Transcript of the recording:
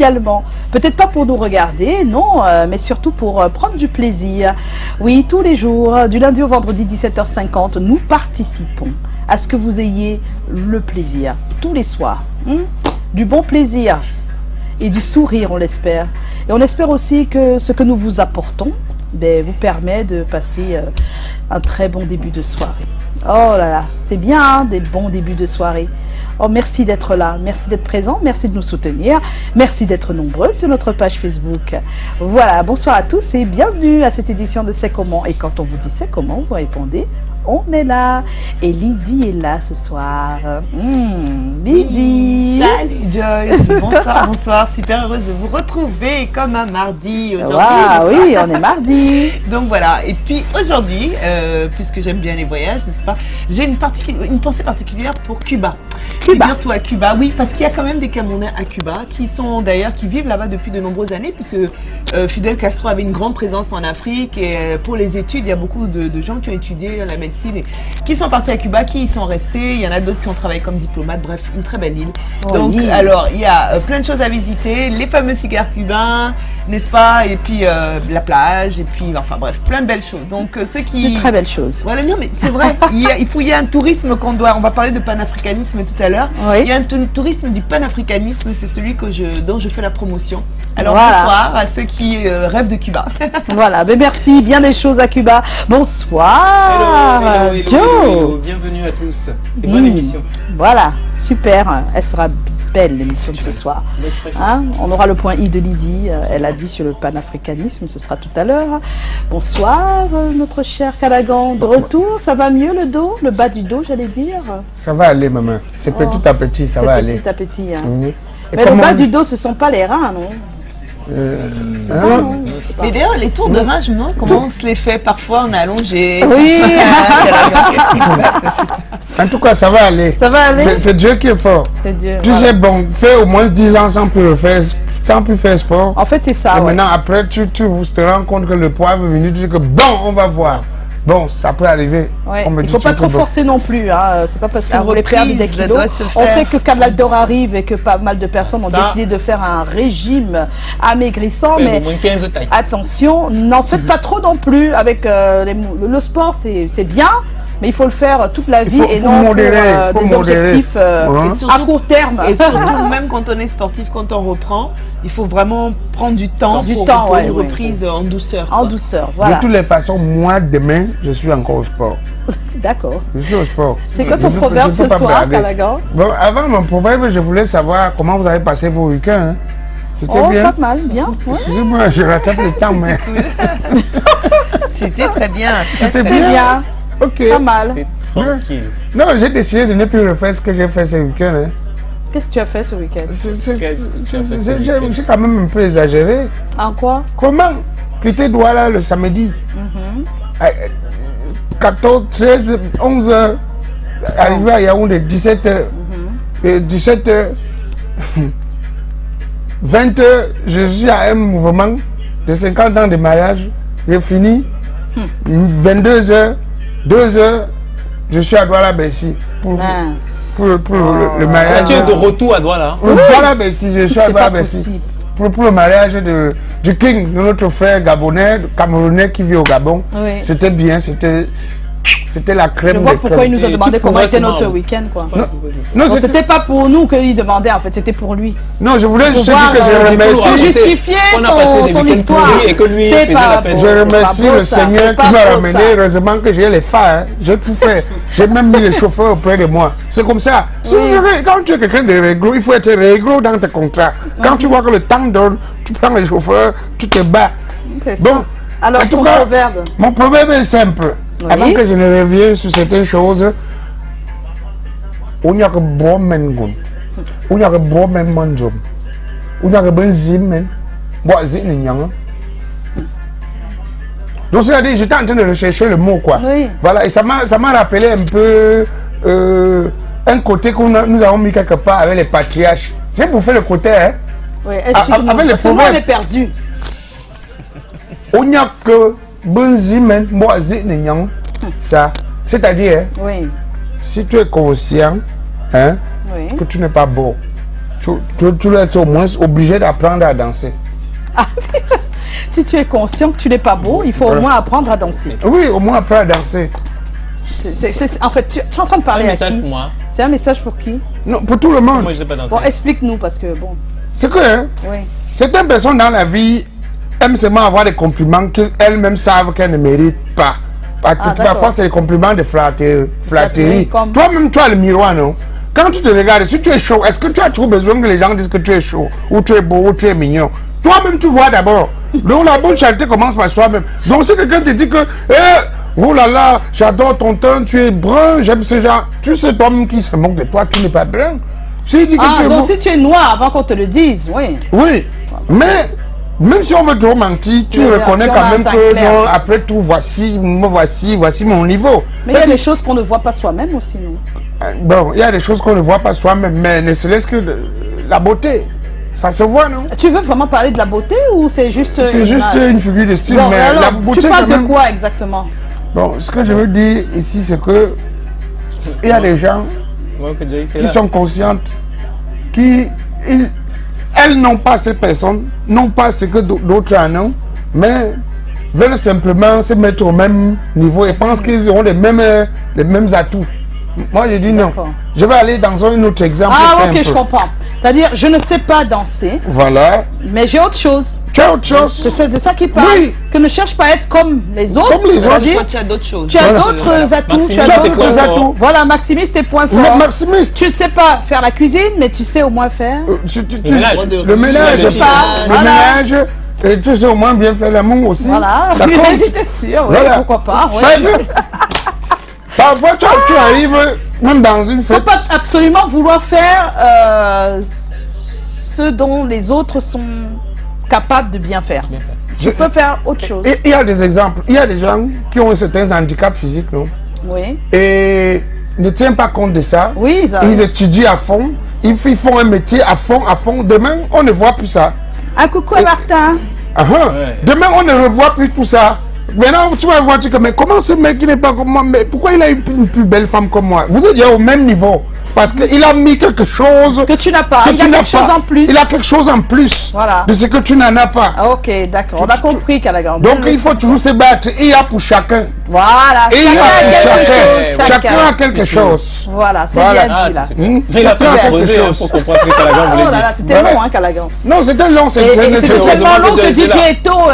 spécialement. Peut-être pas pour nous regarder, non, mais surtout pour prendre du plaisir. Oui, tous les jours, du lundi au vendredi 17h50, nous participons à ce que vous ayez le plaisir, tous les soirs. Du bon plaisir et du sourire, on l'espère. Et on espère aussi que ce que nous vous apportons vous permet de passer un très bon début de soirée. Oh là là, c'est bien hein, des bons débuts de soirée. Oh, merci d'être là, merci d'être présent, merci de nous soutenir, merci d'être nombreux sur notre page Facebook. Voilà, bonsoir à tous et bienvenue à cette édition de C'est comment. Et quand on vous dit C'est comment, vous répondez on est là. Et Lydie est là ce soir. Lydie. Salut Joyce. Bonsoir, bonsoir. Super heureuse de vous retrouver comme un mardi aujourd'hui. Wow, oui, on est mardi. Donc voilà. Et puis aujourd'hui, puisque j'aime bien les voyages, n'est-ce pas, j'ai une pensée particulière pour Cuba. Figure-toi à Cuba, oui, parce qu'il y a quand même des Camerounais à Cuba qui sont d'ailleurs, qui vivent là-bas depuis de nombreuses années, puisque Fidel Castro avait une grande présence en Afrique et pour les études, il y a beaucoup de gens qui ont étudié la médecine et qui sont partis à Cuba, qui y sont restés. Il y en a d'autres qui ont travaillé comme diplomates, bref, une très belle île. Oh, donc, alors, il y a plein de choses à visiter, les fameux cigares cubains, n'est-ce pas, et puis la plage, et puis, enfin bref, plein de belles choses. Donc, ceux qui... De très belles choses. Voilà, non, mais c'est vrai, il y a un tourisme qu'on doit, on va parler de panafricanisme tout à l'heure. Oui. Il y a un tourisme du panafricanisme, c'est celui dont je fais la promotion. Alors bonsoir à ceux qui rêvent de Cuba. Voilà, mais merci, bien des choses à Cuba. Bonsoir, hello, Joe. hello. Bienvenue à tous et bonne émission. Voilà, super, elle sera belle l'émission de ce soir. Hein, on aura le point I de Lydie, elle a dit sur le panafricanisme, ce sera tout à l'heure. Bonsoir notre cher Callaghan, de retour, ça va mieux le dos, le bas du dos j'allais dire? Ça va aller maman, c'est petit à petit, ça va aller. Petit à petit. Hein. Mais le bas du dos ce ne sont pas les reins, non? Non. Mais d'ailleurs, les tours de rein, je me demande comment on se les fait. Parfois, on est allongé. Oui. En tout cas, ça va aller. Ça va aller. C'est Dieu qui est fort. C'est Dieu. Tu sais, bon, fais au moins 10 ans sans plus faire sport. En fait, c'est ça. Et maintenant, après, tu te rends compte que le poids est venu, tu dis que bon, on va voir. Bon, ça peut arriver. Ouais. Il ne faut pas trop forcer non plus. Hein. C'est pas parce qu'on voulait perdre des kilos. On sait que Canaldor arrive et que pas mal de personnes ont décidé de faire un régime amaigrissant. Mais attention, n'en faites pas trop non plus. Avec le sport, c'est bien. Mais il faut le faire toute la vie et non pour des objectifs à court terme. Et surtout, même quand on est sportif, quand on reprend, il faut vraiment prendre du temps pour une reprise en douceur. En douceur, voilà. De toutes les façons, moi, demain, je suis encore au sport. D'accord. Je suis au sport. C'est quoi ton proverbe ce soir, Callaghan? Bon, avant mon proverbe, je voulais savoir comment vous avez passé vos week-ends. Hein? C'était bien. Pas mal, bien. Ouais. Excusez-moi, je rattrape le temps, mais... C'était très bien. C'était bien. Ok. Pas mal. Tranquille. Non, j'ai décidé de ne plus refaire ce que j'ai fait ce week-end. Hein. Qu'est-ce que tu as fait ce week-end? J'ai quand même un peu exagéré. En quoi? Comment quitter Douala le samedi 14, 13, 11 heures. Arrivé à Yaoundé 17 heures. 17 heures. 20 heures, je suis à un mouvement de 50 ans de mariage. J'ai fini. 22 heures. 2 heures, je suis à Douala-Bessi pour le mariage. Tu es de retour à Douala. Douala-Bessi, je suis à Douala-Bessi pour le mariage du King, de notre frère gabonais, camerounais qui vit au Gabon. Oui. C'était bien, c'était la crème. Je vois pourquoi il nous a demandé comment était notre week-end, quoi. Non, c'était pas pour nous qu'il demandait, en fait, c'était pour lui. Non, je voulais juste dire que je remercie. Justifier son histoire. C'est pas bon. Je remercie le Seigneur qui m'a ramené. Heureusement que j'ai les phares. J'ai tout fait. J'ai même mis les chauffeurs auprès de moi. C'est comme ça. Quand tu es quelqu'un de réglo, il faut être réglo dans tes contrats. Quand tu vois que le temps donne, tu prends les chauffeurs, tu te bats. C'est ça. Alors, ton proverbe? Mon proverbe est simple. Avant que je ne revienne sur certaines choses, on y a que bon mengon, on y a que bon menmanjom, on y a que bon zimen, bon zimen. Donc c'est-à-dire, j'étais en train de rechercher le mot quoi. Oui. Voilà, et ça m'a rappelé un peu un côté que nous avons mis quelque part avec les patriarches. J'ai bouffé le côté, hein. Oui, explique-nous. Parce que moi, on est perdu. On y a que ça, c'est-à-dire, oui. Si tu es conscient hein, que tu n'es pas beau, tu dois être au moins obligé d'apprendre à danser. Ah, si tu es conscient que tu n'es pas beau, il faut au moins apprendre à danser. Oui, au moins apprendre à danser. En fait, tu es en train de parler à qui? C'est un message pour qui? Non, pour tout le monde. Moi, je n'ai pas dansé. Bon, explique-nous parce que bon. C'est que hein, Oui. certaines personnes dans la vie aiment seulement avoir des compliments qu'elles-mêmes savent qu'elles ne méritent pas. Parfois, c'est des compliments de flatterie. Toi-même, tu as le miroir, non? Quand tu te regardes, si tu es chaud, est-ce que tu as trop besoin que les gens disent que tu es chaud, ou tu es beau, ou tu es mignon? Toi-même, tu vois d'abord. Donc, la bonne charité commence par soi-même. Donc, si quelqu'un te dit que, oh là là, j'adore ton teint, tu es brun, j'aime ce genre, tu sais toi-même qui se moque de toi, tu n'es pas brun. Si dit que tu es donc si tu es noir avant qu'on te le dise, oui. Oui, mais même si on veut trop mentir, tu reconnais quand même que non, après tout, voici mon niveau. Mais il y a des choses qu'on ne voit pas soi-même aussi, non? Bon, il y a des choses qu'on ne voit pas soi-même, mais ne serait-ce que la beauté. Ça se voit, non? Tu veux vraiment parler de la beauté ou c'est juste c'est juste une figure de style, bon, mais alors, la beauté tu parles quand même... de quoi exactement? Bon, ce que je veux dire ici, c'est que il y a des gens qui sont conscientes, elles n'ont pas ces personnes, n'ont pas ce que d'autres en ont, mais veulent simplement se mettre au même niveau et pensent qu'ils auront les mêmes atouts. Moi, je dis non. Je vais aller dans un autre exemple. Ah, simple. ok, je comprends. C'est-à-dire, je ne sais pas danser. Voilà. Mais j'ai autre chose. Tu as autre chose. C'est de ça qu'il parle. Oui. Que ne cherche pas à être comme les autres. Comme les autres. Toi, tu as d'autres choses. Tu as d'autres atouts. Tu as d'autres atouts. Voilà, maximise tes points forts. Maximise. Tu ne sais pas faire la cuisine, mais tu sais au moins faire. Le ménage. Le ménage. Et tu sais au moins bien faire l'amour aussi. Voilà. Ça compte. J'étais sûre. Voilà. Pourquoi pas. Parfois, tu arrives même dans une fête. Il ne faut pas absolument vouloir faire ce dont les autres sont capables de bien faire. Tu peux faire autre chose. Il y a des exemples. Il y a des gens qui ont un certain handicap physique, non? Oui. Et ne tiennent pas compte de ça. Oui, ça. Ils étudient à fond. Ils font un métier à fond, à fond. Demain, on ne voit plus ça. Un coucou à Martin. Demain, on ne revoit plus tout ça. Maintenant, tu vas voir, mais comment ce mec qui n'est pas comme moi, mais pourquoi il a une plus belle femme comme moi? Vous êtes au même niveau. Parce qu'il a mis quelque chose que tu n'as pas. Il a quelque chose en plus. Il a quelque chose en plus de ce que tu n'en as pas. Ok, d'accord. On a compris, Calagan. Donc, il faut toujours se battre. Il y a pour chacun. Voilà. Chacun a quelque chose. Voilà, c'est bien dit là. Il a pas posé pour comprendre ce que Calagan voulait dire. Oh là là, c'était long, hein, Calagan. Non, c'était long. C'était tellement long que Didier Eto